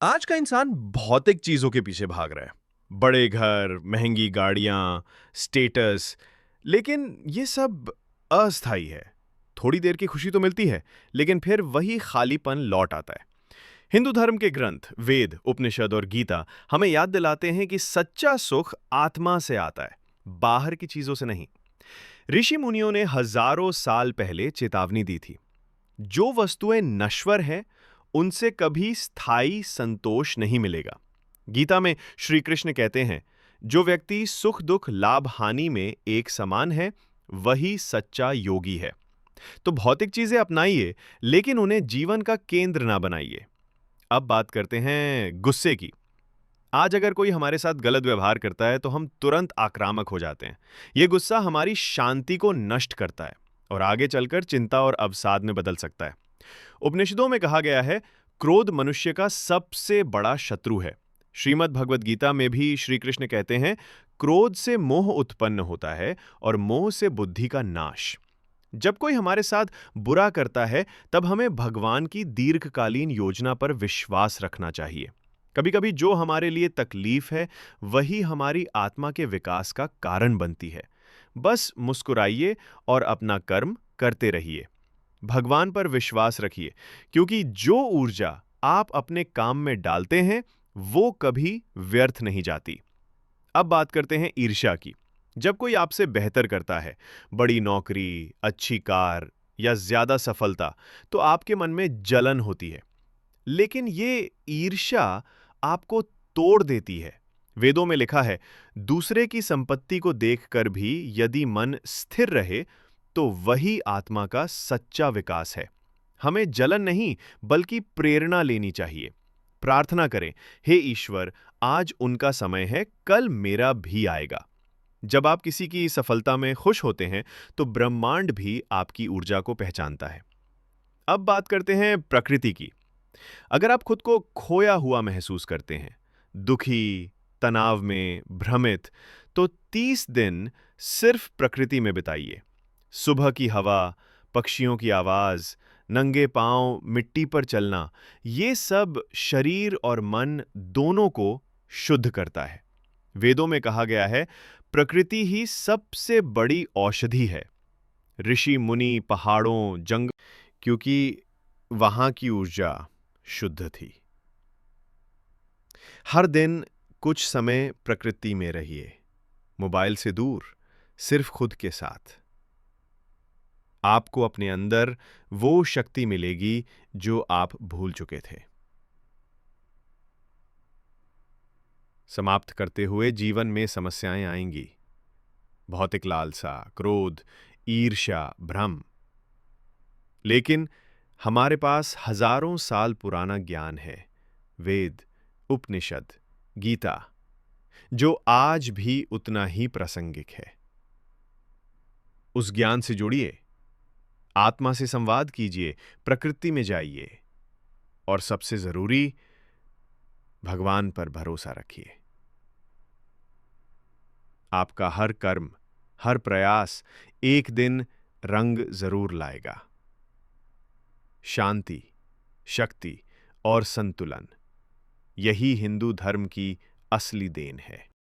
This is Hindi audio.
आज का इंसान भौतिक चीजों के पीछे भाग रहा है। बड़े घर, महंगी गाड़ियां, स्टेटस। लेकिन ये सब अस्थायी है। थोड़ी देर की खुशी तो मिलती है, लेकिन फिर वही खालीपन लौट आता है। हिंदू धर्म के ग्रंथ वेद, उपनिषद और गीता हमें याद दिलाते हैं कि सच्चा सुख आत्मा से आता है, बाहर की चीजों से नहीं। ऋषि मुनियों ने हजारों साल पहले चेतावनी दी थी। जो वस्तुएं नश्वर हैं, उनसे कभी स्थायी संतोष नहीं मिलेगा। गीता में श्री कृष्ण कहते हैं, जो व्यक्ति सुख दुख लाभ हानि में एक समान है, वही सच्चा योगी है। तो भौतिक चीजें अपनाइए, लेकिन उन्हें जीवन का केंद्र ना बनाइए। अब बात करते हैं गुस्से की। आज अगर कोई हमारे साथ गलत व्यवहार करता है तो हम तुरंत आक्रामक हो जाते हैं। यह गुस्सा हमारी शांति को नष्ट करता है और आगे चलकर चिंता और अवसाद में बदल सकता है। उपनिषदों में कहा गया है, क्रोध मनुष्य का सबसे बड़ा शत्रु है। श्रीमद् भगवद गीता में भी श्री कृष्ण कहते हैं, क्रोध से मोह उत्पन्न होता है और मोह से बुद्धि का नाश। जब कोई हमारे साथ बुरा करता है, तब हमें भगवान की दीर्घकालीन योजना पर विश्वास रखना चाहिए। कभी-कभी जो हमारे लिए तकलीफ है, वही हमारी आत्मा के विकास का कारण बनती है। बस मुस्कुराइए और अपना कर्म करते रहिए। भगवान पर विश्वास रखिए, क्योंकि जो ऊर्जा आप अपने काम में डालते हैं, वो कभी व्यर्थ नहीं जाती। अब बात करते हैं ईर्ष्या की। जब कोई आपसे बेहतर करता है, बड़ी नौकरी, अच्छी कार या ज्यादा सफलता, तो आपके मन में जलन होती है। लेकिन ये ईर्ष्या आपको तोड़ देती है। वेदों में लिखा है, दूसरे की संपत्ति को देखकर भी यदि मन स्थिर रहे, तो वही आत्मा का सच्चा विकास है। हमें जलन नहीं, बल्कि प्रेरणा लेनी चाहिए। प्रार्थना करें, हे ईश्वर, आज उनका समय है, कल मेरा भी आएगा। जब आप किसी की सफलता में खुश होते हैं, तो ब्रह्मांड भी आपकी ऊर्जा को पहचानता है। अब बात करते हैं प्रकृति की। अगर आप खुद को खोया हुआ महसूस करते हैं, दुखी, तनाव में, भ्रमित, तो 30 दिन सिर्फ प्रकृति में बिताइए। सुबह की हवा, पक्षियों की आवाज, नंगे पांव मिट्टी पर चलना, ये सब शरीर और मन दोनों को शुद्ध करता है। वेदों में कहा गया है, प्रकृति ही सबसे बड़ी औषधि है। ऋषि मुनि पहाड़ों, जंगल, क्योंकि वहां की ऊर्जा शुद्ध थी। हर दिन कुछ समय प्रकृति में रहिए, मोबाइल से दूर, सिर्फ खुद के साथ। आपको अपने अंदर वो शक्ति मिलेगी जो आप भूल चुके थे। समाप्त करते हुए, जीवन में समस्याएं आएंगी। भौतिक लालसा, क्रोध, ईर्ष्या, भ्रम। लेकिन हमारे पास हजारों साल पुराना ज्ञान है, वेद, उपनिषद, गीता, जो आज भी उतना ही प्रासंगिक है। उस ज्ञान से जुड़िए, आत्मा से संवाद कीजिए, प्रकृति में जाइए और सबसे जरूरी, भगवान पर भरोसा रखिए। आपका हर कर्म, हर प्रयास एक दिन रंग जरूर लाएगा। शांति, शक्ति और संतुलन, यही हिंदू धर्म की असली देन है।